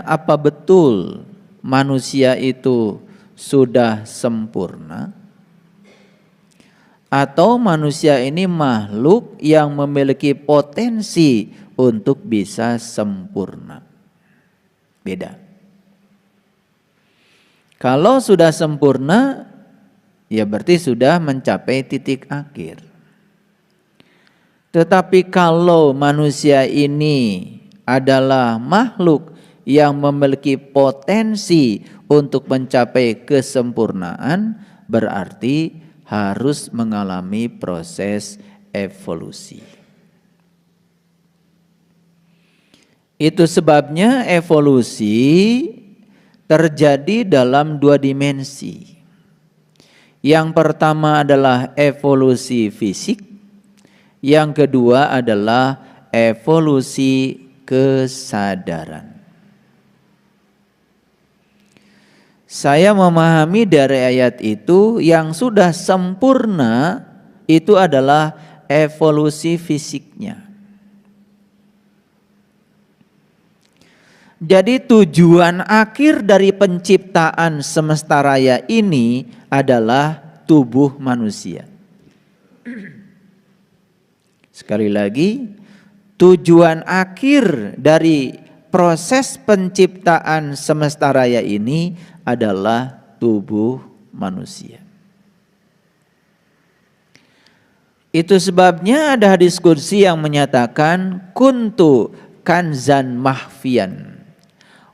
apa betul manusia itu sudah sempurna? Atau manusia ini makhluk yang memiliki potensi untuk bisa sempurna? Beda. Kalau sudah sempurna, ya berarti sudah mencapai titik akhir. Tetapi kalau manusia ini adalah makhluk yang memiliki potensi untuk mencapai kesempurnaan, berarti harus mengalami proses evolusi. Itu sebabnya evolusi terjadi dalam dua dimensi. Yang pertama adalah evolusi fisik, yang kedua adalah evolusi kesadaran. Saya memahami dari ayat itu yang sudah sempurna itu adalah evolusi fisiknya. Jadi tujuan akhir dari penciptaan semesta raya ini adalah tubuh manusia. Sekali lagi, tujuan akhir dari proses penciptaan semesta raya ini adalah tubuh manusia. Itu sebabnya ada hadis qudsi yang menyatakan kuntu kanzan mahfian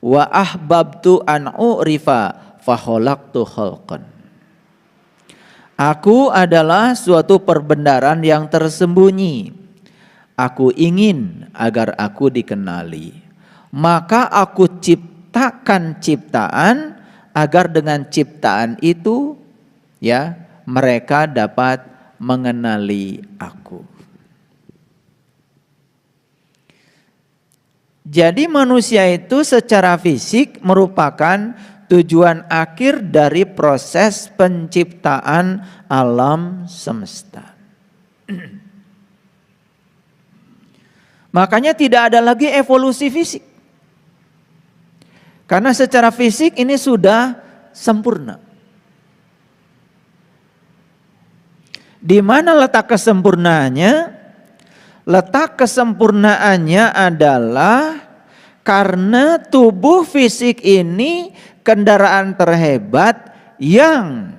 wa ahbabtu an u'rifa fa khalaqtu khalqan. Aku adalah suatu perbendaharaan yang tersembunyi. Aku ingin agar aku dikenali. Maka aku ciptakan ciptaan agar dengan ciptaan itu ya mereka dapat mengenali aku. Jadi manusia itu secara fisik merupakan tujuan akhir dari proses penciptaan alam semesta. Makanya tidak ada lagi evolusi fisik. Karena secara fisik ini sudah sempurna. Di mana letak kesempurnaannya? Letak kesempurnaannya adalah karena tubuh fisik ini kendaraan terhebat yang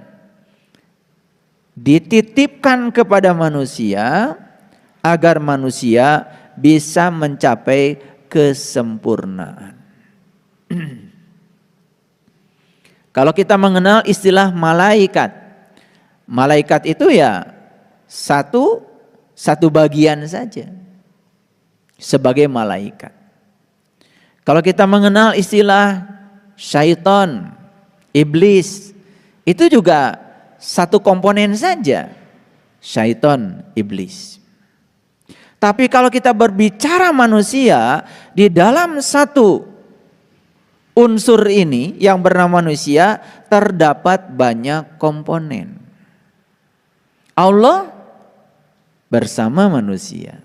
dititipkan kepada manusia agar manusia bisa mencapai kesempurnaan. Kalau kita mengenal istilah malaikat, malaikat itu ya satu bagian saja sebagai malaikat. Kalau kita mengenal istilah syaitan, iblis, itu juga satu komponen saja, syaitan, iblis. Tapi kalau kita berbicara manusia, di dalam satu unsur ini yang bernama manusia terdapat banyak komponen. Allah bersama manusia,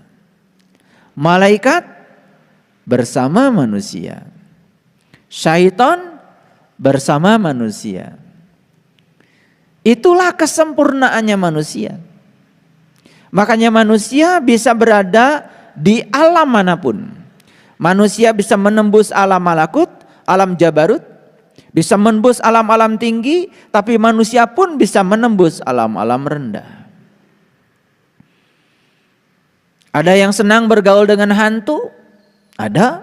malaikat bersama manusia, syaitan bersama manusia. Itulah kesempurnaannya manusia. Makanya manusia bisa berada di alam manapun. Manusia bisa menembus alam malakut, alam jabarut, bisa menembus alam-alam tinggi, tapi manusia pun bisa menembus alam-alam rendah. Ada yang senang bergaul dengan hantu? Ada.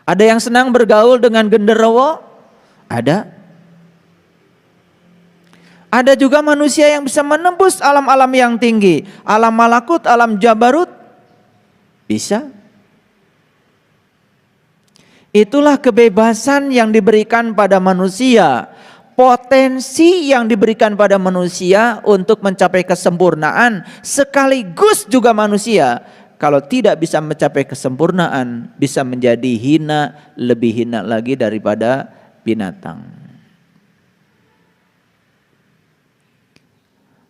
Ada yang senang bergaul dengan genderuwo? Ada. Ada juga manusia yang bisa menembus alam-alam yang tinggi, alam malakut, alam jabarut. Bisa. Itulah kebebasan yang diberikan pada manusia, potensi yang diberikan pada manusia untuk mencapai kesempurnaan, sekaligus juga manusia kalau tidak bisa mencapai kesempurnaan bisa menjadi hina, lebih hina lagi daripada binatang.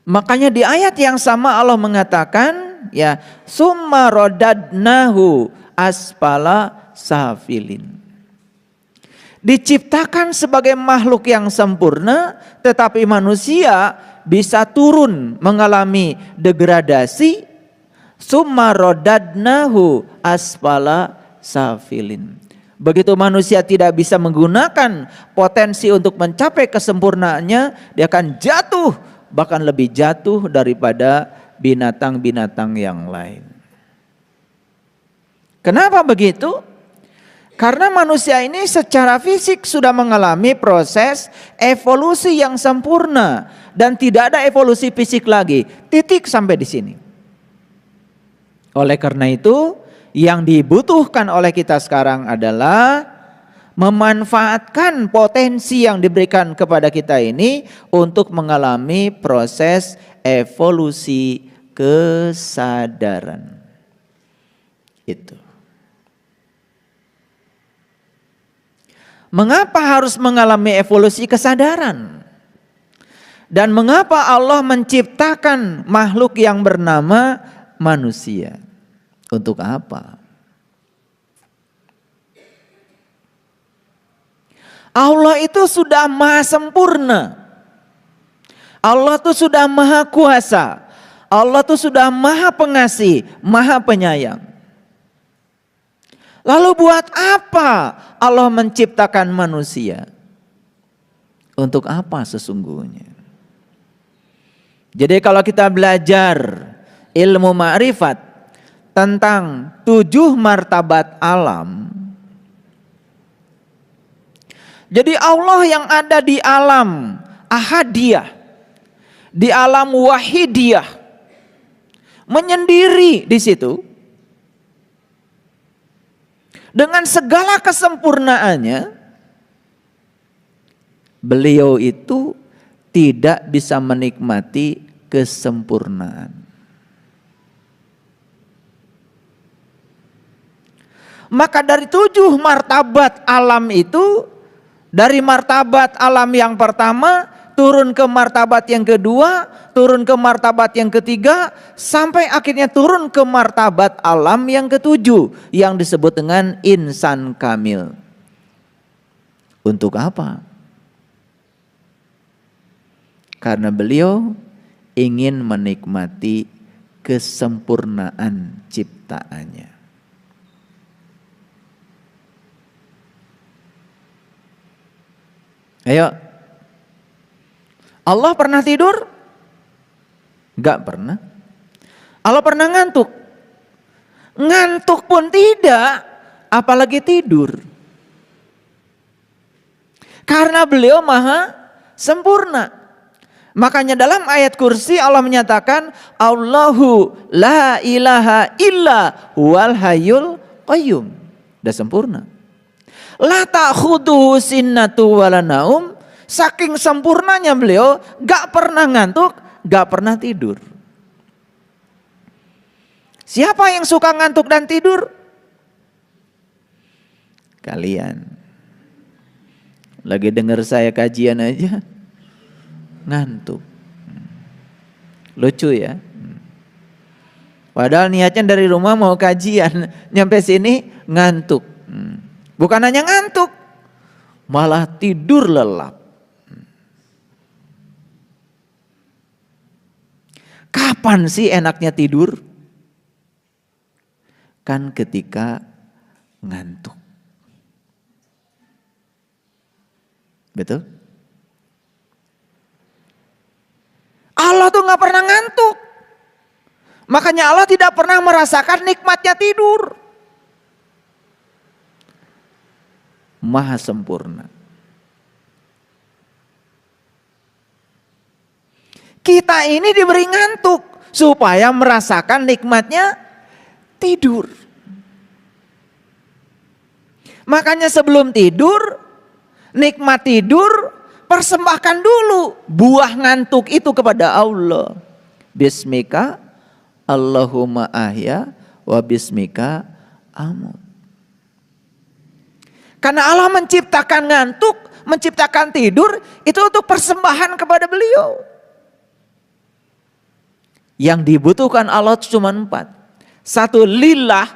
Makanya di ayat yang sama Allah mengatakan ya summa radadnahu asfala safilin. diciptakan sebagai makhluk yang sempurna, tetapi manusia bisa turun mengalami degradasi. Summa rodadnahu asfala safilin. Begitu manusia tidak bisa menggunakan potensi untuk mencapai kesempurnaannya, dia akan jatuh, bahkan lebih jatuh daripada binatang-binatang yang lain. Kenapa begitu? Karena manusia ini secara fisik sudah mengalami proses evolusi yang sempurna dan tidak ada evolusi fisik lagi. Titik sampai di sini. Oleh karena itu, yang dibutuhkan oleh kita sekarang adalah memanfaatkan potensi yang diberikan kepada kita ini untuk mengalami proses evolusi kesadaran. Itu. Mengapa harus mengalami evolusi kesadaran? Dan mengapa Allah menciptakan makhluk yang bernama manusia? Untuk apa? Allah itu sudah maha sempurna. Allah itu sudah maha kuasa. Allah itu sudah maha pengasih, maha penyayang. Lalu buat apa Allah menciptakan manusia? Untuk apa sesungguhnya? Jadi kalau kita belajar ilmu ma'rifat tentang 7 martabat alam. Jadi Allah yang ada di alam ahadiyah, di alam wahidiyah, menyendiri di situ. Dengan segala kesempurnaannya, beliau itu tidak bisa menikmati kesempurnaan. Maka dari 7 martabat alam itu, dari martabat alam yang pertama turun ke martabat yang kedua, turun ke martabat yang ketiga, sampai akhirnya turun ke martabat alam yang ketujuh yang disebut dengan insan kamil. Untuk apa? Karena beliau ingin menikmati kesempurnaan ciptaannya. Ayo, Allah pernah tidur? Enggak pernah. Allah pernah ngantuk? Ngantuk pun tidak, apalagi tidur. Karena beliau maha sempurna. Makanya dalam ayat kursi Allah menyatakan Allahu la ilaha illa huwal hayyul qayyum. Sudah sempurna. La ta'khudhuhu sinnatu wala naum. Saking sempurnanya beliau, gak pernah ngantuk, gak pernah tidur. Siapa yang suka ngantuk dan tidur? Kalian. Lagi dengar saya kajian aja ngantuk. Lucu ya. Padahal niatnya dari rumah mau kajian, nyampe sini ngantuk. Bukan hanya ngantuk, malah tidur lelap. Kapan sih enaknya tidur? Kan ketika ngantuk. Betul? Allah tuh gak pernah ngantuk. Makanya Allah tidak pernah merasakan nikmatnya tidur. Maha sempurna. Kita ini diberi ngantuk supaya merasakan nikmatnya tidur. Makanya sebelum tidur, nikmat tidur, persembahkan dulu buah ngantuk itu kepada Allah. Bismika Allahumma ahya wa bismika amut. Karena Allah menciptakan ngantuk, menciptakan tidur, itu untuk persembahan kepada beliau. Yang dibutuhkan Allah cuma 4. 1 lillah,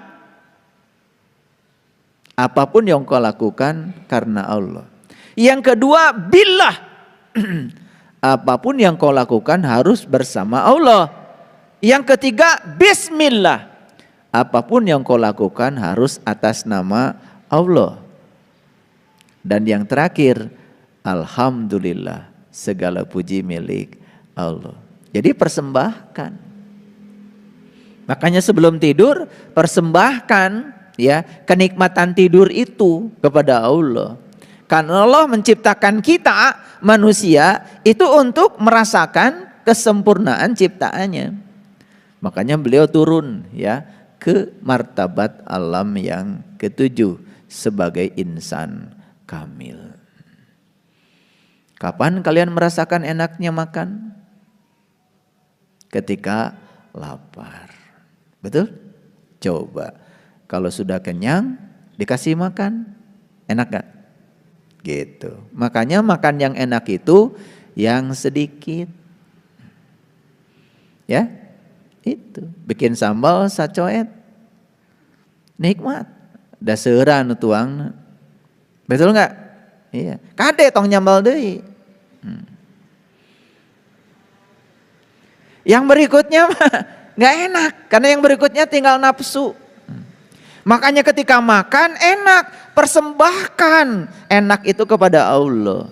Apapun yang kau lakukan karena Allah. Yang kedua, billah. Apapun yang kau lakukan harus bersama Allah. Yang ketiga, bismillah. Apapun yang kau lakukan harus atas nama Allah. Dan yang terakhir, alhamdulillah, segala puji milik Allah. Jadi persembahkan. Makanya sebelum tidur persembahkan ya kenikmatan tidur itu kepada Allah. Karena Allah menciptakan kita manusia itu untuk merasakan kesempurnaan ciptaannya. Makanya beliau turun ya ke martabat alam yang ketujuh sebagai insan kamil. Kapan kalian merasakan enaknya makan? Ketika lapar. Betul? Coba. Kalau sudah kenyang, dikasih makan, enak gak? Gitu. Makanya makan yang enak itu yang sedikit. Ya, itu. Bikin sambal sacoet. Nikmat. Daseuran tuang. Betul gak? Iya. Kade tong nyambal deui. Yang berikutnya mah gak enak. Karena yang berikutnya tinggal nafsu. Makanya ketika makan enak. Persembahkan enak itu kepada Allah.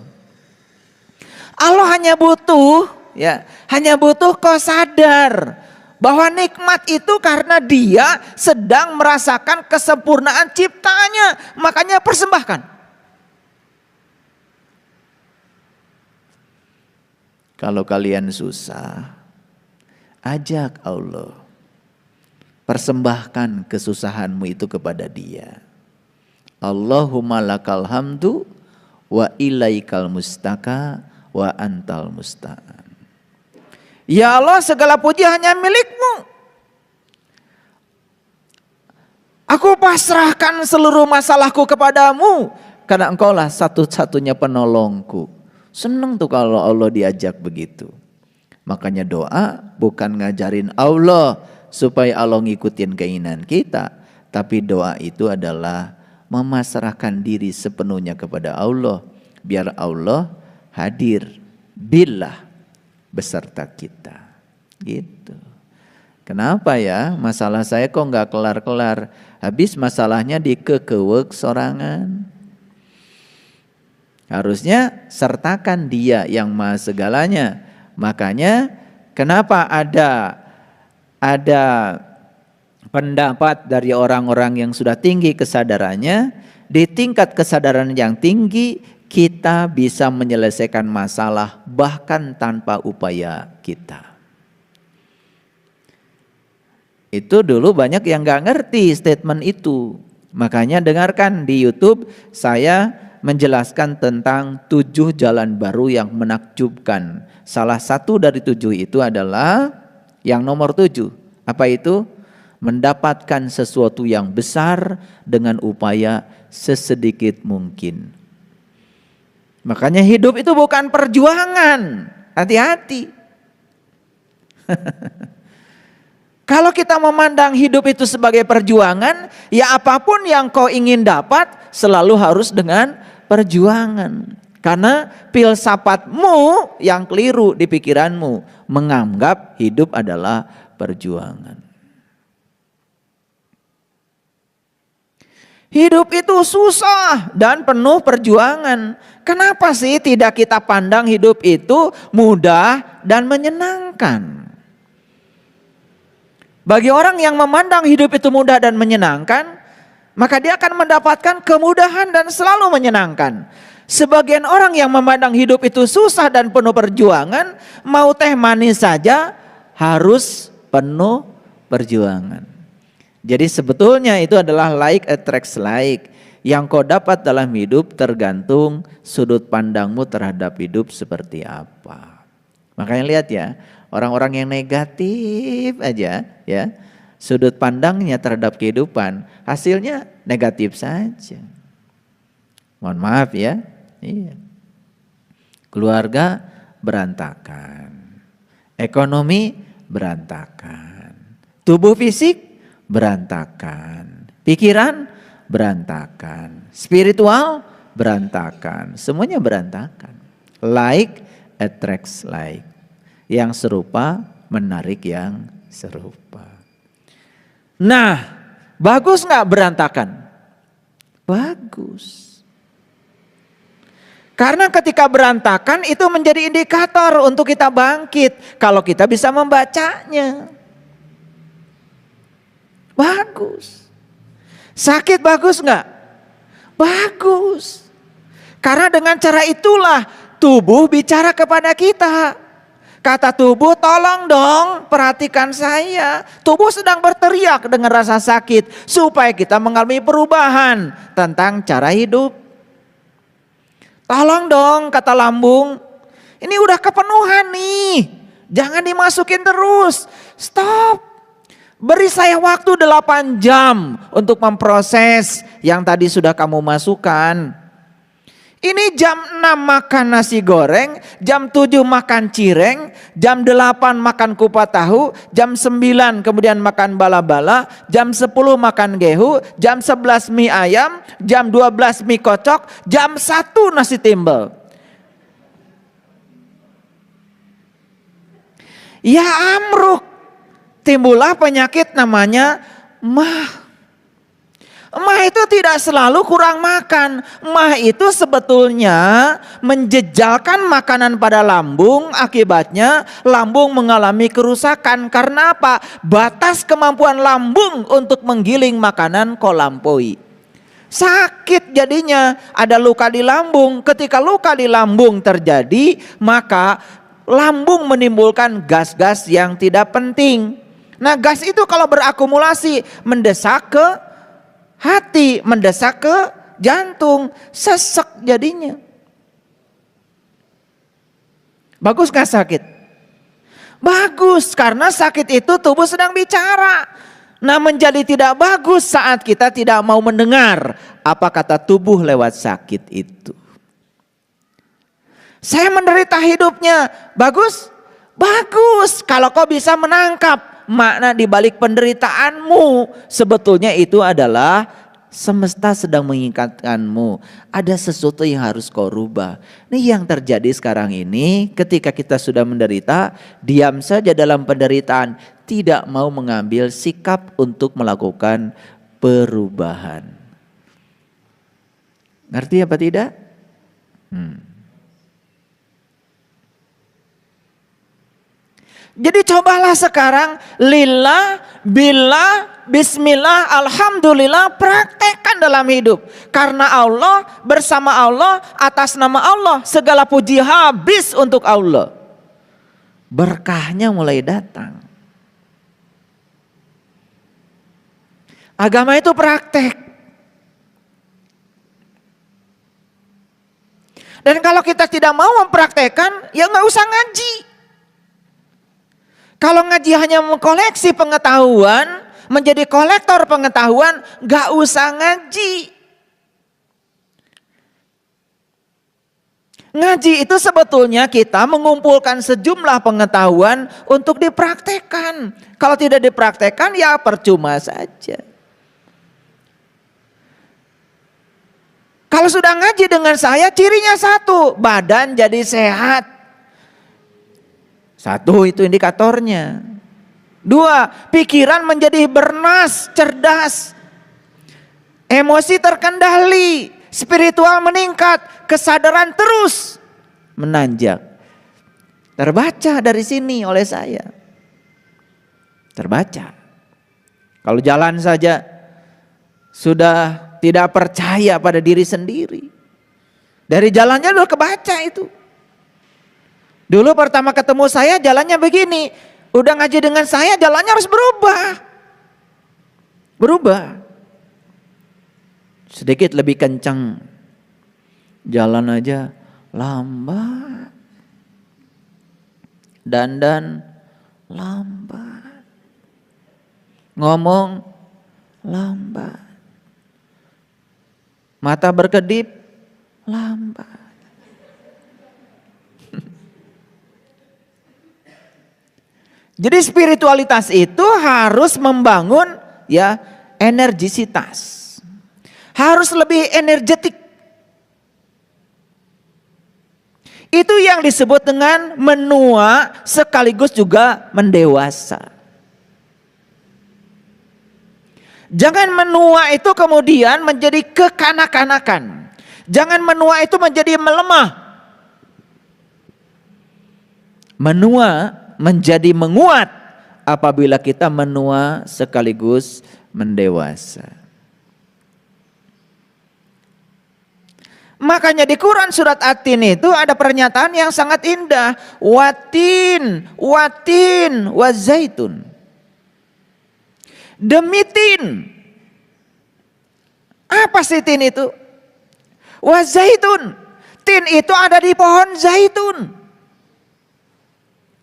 Allah hanya butuh ya, hanya butuh kau sadar bahwa nikmat itu karena dia sedang merasakan kesempurnaan ciptanya. Makanya persembahkan. Kalau kalian susah, ajak Allah. Persembahkan kesusahanmu itu kepada dia. Allahumma lakal hamdu wa ilaikal mustaka wa antal musta'an. Ya Allah, segala puji hanya milikmu. Aku pasrahkan seluruh masalahku kepadamu. Karena engkaulah satu-satunya penolongku. Senang tuh kalau Allah diajak begitu. Makanya doa bukan ngajarin Allah supaya Allah ngikutin keinginan kita. Tapi doa itu adalah memasrahkan diri sepenuhnya kepada Allah. Biar Allah hadir billah beserta kita. Gitu. Kenapa ya masalah saya kok gak kelar-kelar. Habis masalahnya dikekewek sorangan. Harusnya sertakan dia yang maha segalanya. Makanya kenapa ada pendapat dari orang-orang yang sudah tinggi kesadarannya, di tingkat kesadaran yang tinggi kita bisa menyelesaikan masalah bahkan tanpa upaya kita. Itu dulu banyak yang gak ngerti statement itu. Makanya dengarkan di YouTube saya menjelaskan tentang 7 jalan baru yang menakjubkan. Salah satu dari 7 itu adalah yang nomor 7. Apa itu? Mendapatkan sesuatu yang besar dengan upaya sesedikit mungkin. Makanya hidup itu bukan perjuangan. Hati-hati. Kalau kita memandang hidup itu sebagai perjuangan, ya apapun yang kau ingin dapat selalu harus dengan perjuangan. Karena filsafatmu yang keliru di pikiranmu menganggap hidup adalah perjuangan. Hidup itu susah dan penuh perjuangan. Kenapa sih tidak kita pandang hidup itu mudah dan menyenangkan? Bagi orang yang memandang hidup itu mudah dan menyenangkan, maka dia akan mendapatkan kemudahan dan selalu menyenangkan. Sebagian orang yang memandang hidup itu susah dan penuh perjuangan, mau teh manis saja harus penuh perjuangan. Jadi sebetulnya itu adalah like attracts like. Yang kau dapat dalam hidup tergantung sudut pandangmu terhadap hidup seperti apa. Makanya lihat ya, orang-orang yang negatif aja ya, sudut pandangnya terhadap kehidupan hasilnya negatif saja. Mohon maaf ya. Iya. Keluarga berantakan. Ekonomi berantakan. Tubuh fisik berantakan. Pikiran berantakan. Spiritual berantakan. Semuanya berantakan. Like attracts like. Yang serupa menarik yang serupa. Nah, bagus nggak berantakan? Bagus. Karena ketika berantakan itu menjadi indikator untuk kita bangkit. Kalau kita bisa membacanya. Bagus. Sakit bagus nggak? Bagus. Karena dengan cara itulah tubuh bicara kepada kita. Kata tubuh, tolong dong perhatikan saya. Tubuh sedang berteriak dengan rasa sakit. Supaya kita mengalami perubahan tentang cara hidup. Tolong dong kata lambung. Ini udah kepenuhan nih. Jangan dimasukin terus. Stop. Beri saya waktu 8 jam untuk memproses yang tadi sudah kamu masukkan. Ini jam 6 makan nasi goreng, jam 7 makan cireng, jam 8 makan kupat tahu, jam 9 kemudian makan bala-bala, jam 10 makan gehu, jam 11 mie ayam, jam 12 mie kocok, jam 1 nasi timbel. Ya amruk, timbullah penyakit namanya mah. Mah itu tidak selalu kurang makan. Mah itu sebetulnya menjejalkan makanan pada lambung. Akibatnya lambung mengalami kerusakan. Karena apa? Batas kemampuan lambung untuk menggiling makanan kolampaui. Sakit jadinya, ada luka di lambung. Ketika luka di lambung terjadi, maka lambung menimbulkan gas-gas yang tidak penting. Nah, gas itu kalau berakumulasi mendesak ke hati, mendesak ke jantung, sesek jadinya. Bagus gak sakit? Bagus, karena sakit itu tubuh sedang bicara. Nah, menjadi tidak bagus saat kita tidak mau mendengar apa kata tubuh lewat sakit itu. Saya menderita hidupnya, bagus? Bagus, kalau kau bisa menangkap makna di balik penderitaanmu, sebetulnya itu adalah semesta sedang mengingatkanmu. Ada sesuatu yang harus kau rubah. Ini yang terjadi sekarang ini, ketika kita sudah menderita, diam saja dalam penderitaan. Tidak mau mengambil sikap untuk melakukan perubahan. Ngerti apa tidak? Jadi cobalah sekarang lillah, billah, bismillah, alhamdulillah, praktekkan dalam hidup. Karena Allah, bersama Allah, atas nama Allah, segala puji habis untuk Allah. Berkahnya mulai datang. Agama itu praktek. Dan kalau kita tidak mau mempraktekkan, ya nggak usah ngaji. Kalau ngaji hanya mengkoleksi pengetahuan, menjadi kolektor pengetahuan, gak usah ngaji. Ngaji itu sebetulnya kita mengumpulkan sejumlah pengetahuan untuk dipraktekkan. Kalau tidak dipraktekkan ya percuma saja. Kalau sudah ngaji dengan saya, cirinya satu, badan jadi sehat. Satu, itu indikatornya. 2, pikiran menjadi bernas, cerdas. Emosi terkendali, spiritual meningkat, kesadaran terus menanjak. Terbaca dari sini oleh saya. Terbaca. Kalau jalan saja sudah tidak percaya pada diri sendiri. Dari jalannya udah kebaca itu. Dulu pertama ketemu saya jalannya begini. Udah ngaji dengan saya jalannya harus berubah. Berubah. Sedikit lebih kencang. Jalan aja lambat. Dandan lambat. Ngomong lambat. Mata berkedip lambat. Jadi spiritualitas itu harus membangun ya energisitas. harus lebih energetik. Itu yang disebut dengan menua sekaligus juga mendewasa. Jangan menua itu kemudian menjadi kekanak-kanakan. Jangan menua itu menjadi melemah. Menua menjadi menguat apabila kita menua sekaligus mendewasa. Makanya di Quran surat At-Tin itu ada pernyataan yang sangat indah. Watin, watin, wazaitun. Demi tin. Apa sih tin itu? Wazaitun. Tin itu ada di pohon zaitun.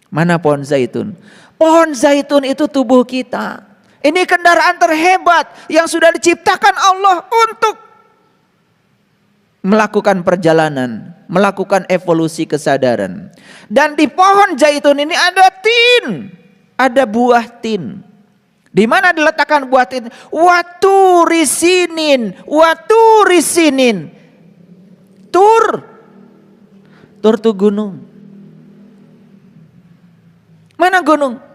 Mana pohon zaitun? Pohon zaitun itu tubuh kita. Ini kendaraan terhebat yang sudah diciptakan Allah untuk melakukan perjalanan, melakukan evolusi kesadaran. Dan di pohon zaitun ini ada tin, ada buah tin. Di mana diletakkan buah tin? Waturisinin, waturisinin. Tur tuh gunung. Mana gunung?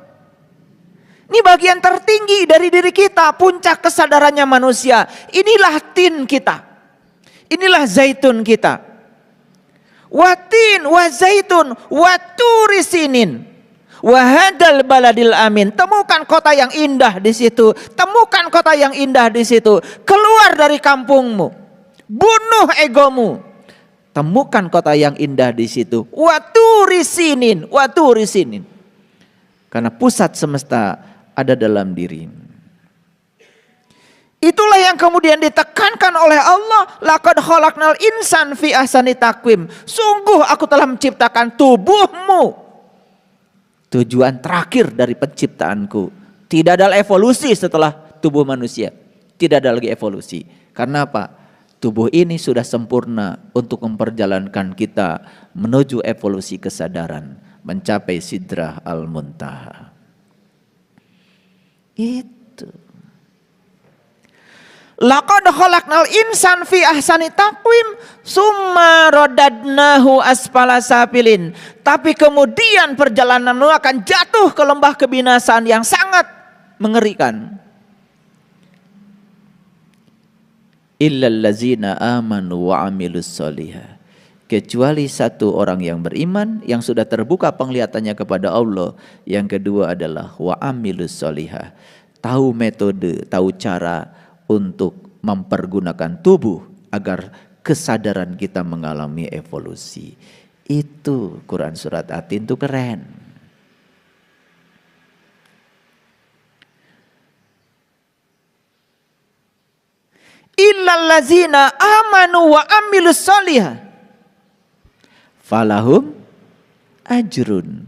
Ini bagian tertinggi dari diri kita, puncak kesadarannya manusia. Inilah tin kita. Inilah zaitun kita. Watin, wa zaitun, waturisinin. Wahadal baladil amin. Temukan kota yang indah di situ. Temukan kota yang indah di situ. Keluar dari kampungmu. Bunuh egomu. Temukan kota yang indah di situ. Waturisinin, waturisinin. Karena pusat semesta ada dalam dirimu. Itulah yang kemudian ditekankan oleh Allah. Laqad khalaqnal insan fi ahsani taqwim. Sungguh aku telah menciptakan tubuhmu. Tujuan terakhir dari penciptaanku. Tidak ada evolusi setelah tubuh manusia. Tidak ada lagi evolusi. Karena apa? Tubuh ini sudah sempurna untuk memperjalankan kita menuju evolusi kesadaran. Mencapai sidrah al-muntaha. Itu. Laqad khalaqnal insan fi ahsani taqwim summa radadnahu asfala safilin. Tapi kemudian perjalananmu akan jatuh ke lembah kebinasaan yang sangat mengerikan. Illal ladzina amanu wa amilus solihah. Kecuali satu orang yang beriman yang sudah terbuka penglihatannya kepada Allah. Yang kedua adalah wa amilus solihah. Tahu metode, tahu cara untuk mempergunakan tubuh agar kesadaran kita mengalami evolusi. Itu Quran surat At-Tin itu keren. Illal ladzina amanu wa amilus solihah falahum ajrun.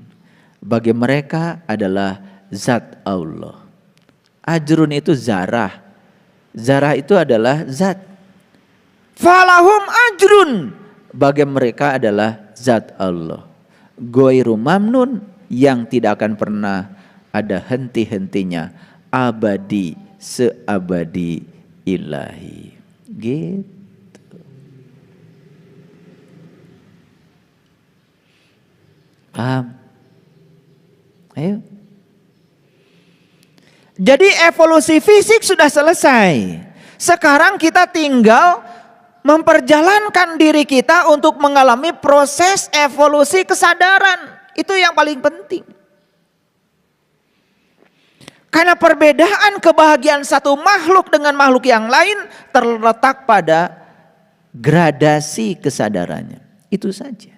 Bagi mereka adalah zat Allah. Ajrun itu zarah. Zarah itu adalah zat. Falahum ajrun. Bagi mereka adalah zat Allah. Ghairu mamnun, yang tidak akan pernah ada henti-hentinya. Abadi, seabadi ilahi. Gitu. Paham? Ayo. Jadi evolusi fisik sudah selesai. Sekarang kita tinggal memperjalankan diri kita untuk mengalami proses evolusi kesadaran. Itu yang paling penting. Karena perbedaan kebahagiaan satu makhluk dengan makhluk yang lain terletak pada gradasi kesadarannya. Itu saja.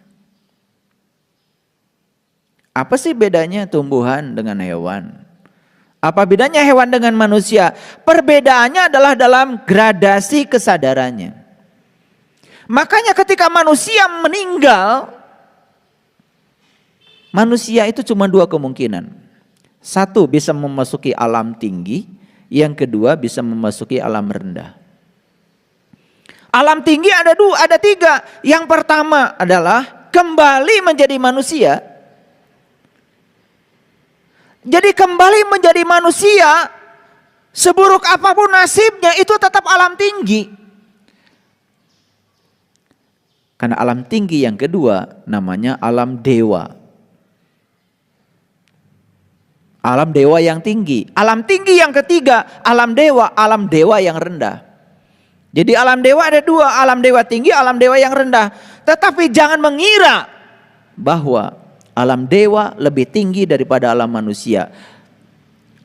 Apa sih bedanya tumbuhan dengan hewan? Apa bedanya hewan dengan manusia? Perbedaannya adalah dalam gradasi kesadarannya. Makanya ketika manusia meninggal, manusia itu cuma dua kemungkinan. Satu, bisa memasuki alam tinggi. Yang kedua, bisa memasuki alam rendah. Alam tinggi ada dua, ada tiga. Yang pertama adalah kembali menjadi manusia. Jadi kembali menjadi manusia, seburuk apapun nasibnya itu tetap alam tinggi. Karena alam tinggi yang kedua namanya alam dewa. Alam dewa yang tinggi. Alam tinggi yang ketiga alam dewa yang rendah. Jadi alam dewa ada dua, alam dewa tinggi, alam dewa yang rendah. Tetapi jangan mengira bahwa alam dewa lebih tinggi daripada alam manusia.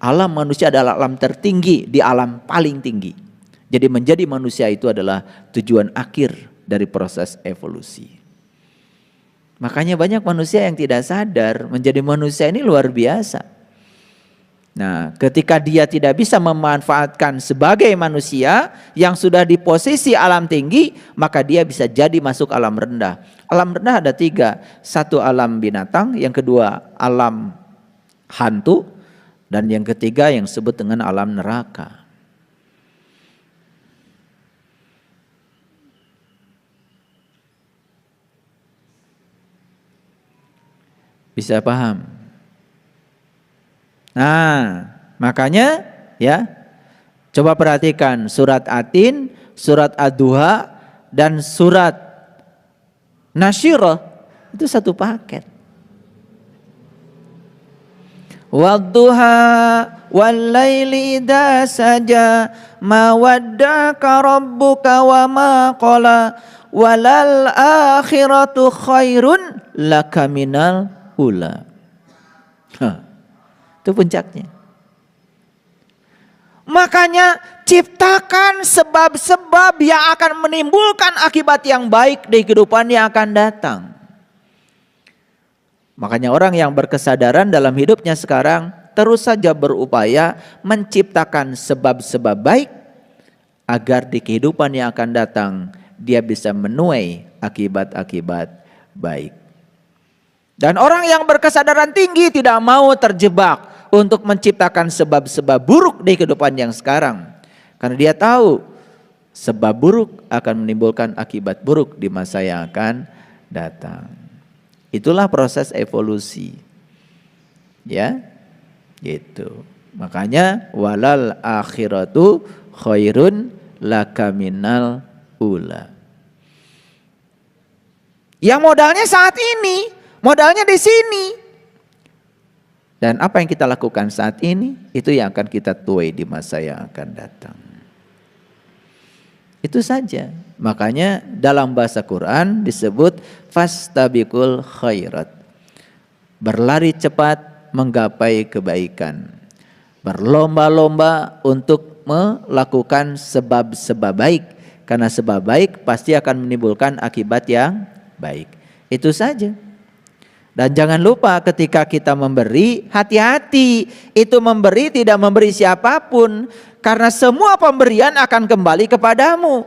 Alam manusia adalah alam tertinggi di alam paling tinggi. Jadi menjadi manusia itu adalah tujuan akhir dari proses evolusi. Makanya banyak manusia yang tidak sadar menjadi manusia ini luar biasa. Nah, ketika dia tidak bisa memanfaatkan sebagai manusia yang sudah di posisi alam tinggi, maka dia bisa jadi masuk alam rendah. Alam rendah ada tiga. Satu alam binatang, yang kedua alam hantu, dan yang ketiga yang disebut dengan alam neraka. Bisa paham? Nah, makanya ya, coba perhatikan surat Atin, surat Ad-Duha, dan surat Nasyirah itu satu paket. Wadduha wal-laili idza saja ma wadda'aka rabbuka wa ma qala walal akhiratu khairun laka minal ula. Itu puncaknya. Makanya ciptakan sebab-sebab yang akan menimbulkan akibat yang baik di kehidupan yang akan datang. Makanya orang yang berkesadaran dalam hidupnya sekarang terus saja berupaya menciptakan sebab-sebab baik agar di kehidupan yang akan datang dia bisa menuai akibat-akibat baik. Dan orang yang berkesadaran tinggi tidak mau terjebak untuk menciptakan sebab-sebab buruk di kehidupan yang sekarang. Karena dia tahu sebab buruk akan menimbulkan akibat buruk di masa yang akan datang. Itulah proses evolusi. Ya, gitu. Makanya walal akhiratu khairun laka minal ula. Yang modalnya saat ini, modalnya di sini. Dan apa yang kita lakukan saat ini, itu yang akan kita tuai di masa yang akan datang. Itu saja. Makanya dalam bahasa Quran disebut fastabiqul khairat. Berlari cepat menggapai kebaikan. Berlomba-lomba untuk melakukan sebab-sebab baik. Karena sebab baik pasti akan menimbulkan akibat yang baik. Itu saja. Dan jangan lupa ketika kita memberi, hati-hati. Itu memberi tidak memberi siapapun. Karena semua pemberian akan kembali kepadamu.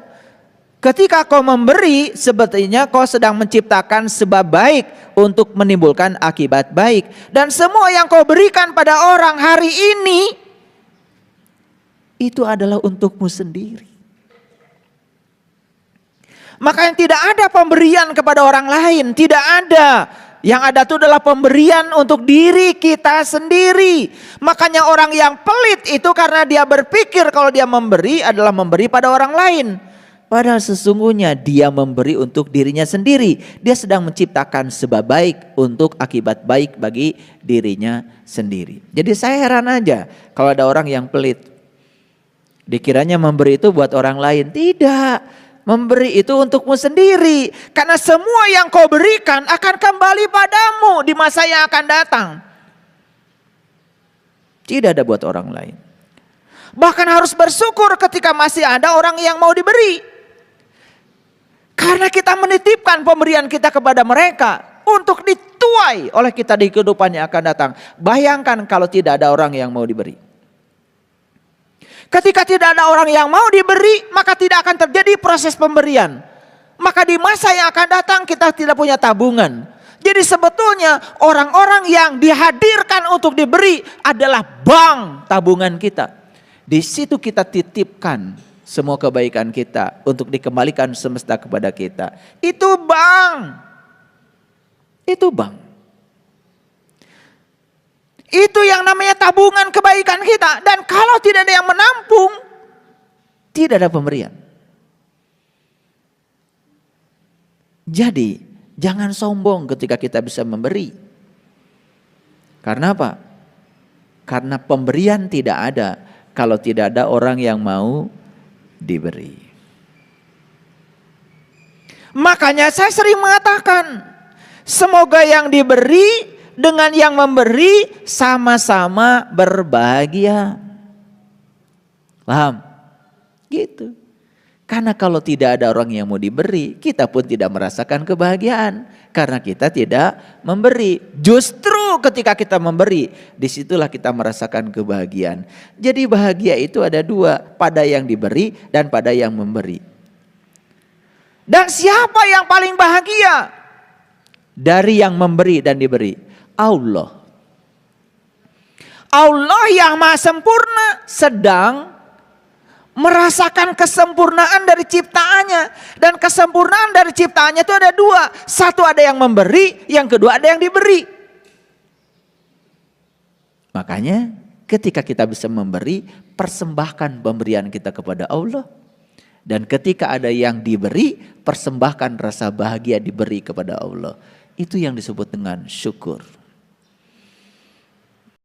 Ketika kau memberi, sebetulnya kau sedang menciptakan sebab baik untuk menimbulkan akibat baik. Dan semua yang kau berikan pada orang hari ini, itu adalah untukmu sendiri. Makanya tidak ada pemberian kepada orang lain, tidak ada. Yang ada itu adalah pemberian untuk diri kita sendiri. Makanya orang yang pelit itu karena dia berpikir kalau dia memberi adalah memberi pada orang lain. Padahal sesungguhnya dia memberi untuk dirinya sendiri. Dia sedang menciptakan sebab baik untuk akibat baik bagi dirinya sendiri. Jadi saya heran aja kalau ada orang yang pelit. Dikiranya memberi itu buat orang lain. Tidak. Memberi itu untukmu sendiri. Karena semua yang kau berikan akan kembali padamu di masa yang akan datang. Tidak ada buat orang lain. Bahkan harus bersyukur ketika masih ada orang yang mau diberi. Karena kita menitipkan pemberian kita kepada mereka untuk dituai oleh kita di kehidupan yang akan datang. Bayangkan kalau tidak ada orang yang mau diberi. Ketika tidak ada orang yang mau diberi, maka tidak akan terjadi proses pemberian. Maka di masa yang akan datang kita tidak punya tabungan. Jadi sebetulnya orang-orang yang dihadirkan untuk diberi adalah bank tabungan kita. Di situ kita titipkan semua kebaikan kita untuk dikembalikan semesta kepada kita. Itu bank. Itu bank. Itu yang namanya tabungan kebaikan kita. Dan kalau tidak ada yang menampung, tidak ada pemberian. Jadi jangan sombong ketika kita bisa memberi. Karena apa? Karena pemberian tidak ada kalau tidak ada orang yang mau diberi. Makanya saya sering mengatakan, semoga yang diberi dengan yang memberi sama-sama berbahagia. Paham? Gitu. Karena kalau tidak ada orang yang mau diberi, kita pun tidak merasakan kebahagiaan. Karena kita tidak memberi. Justru ketika kita memberi, disitulah kita merasakan kebahagiaan. Jadi bahagia itu ada dua, pada yang diberi dan pada yang memberi. Dan siapa yang paling bahagia dari yang memberi dan diberi? Allah. Allah yang maha sempurna sedang merasakan kesempurnaan dari ciptaannya. Dan kesempurnaan dari ciptaannya itu ada dua. Satu ada yang memberi, yang kedua ada yang diberi. Makanya ketika kita bisa memberi, persembahkan pemberian kita kepada Allah. Dan ketika ada yang diberi, persembahkan rasa bahagia diberi kepada Allah. Itu yang disebut dengan syukur.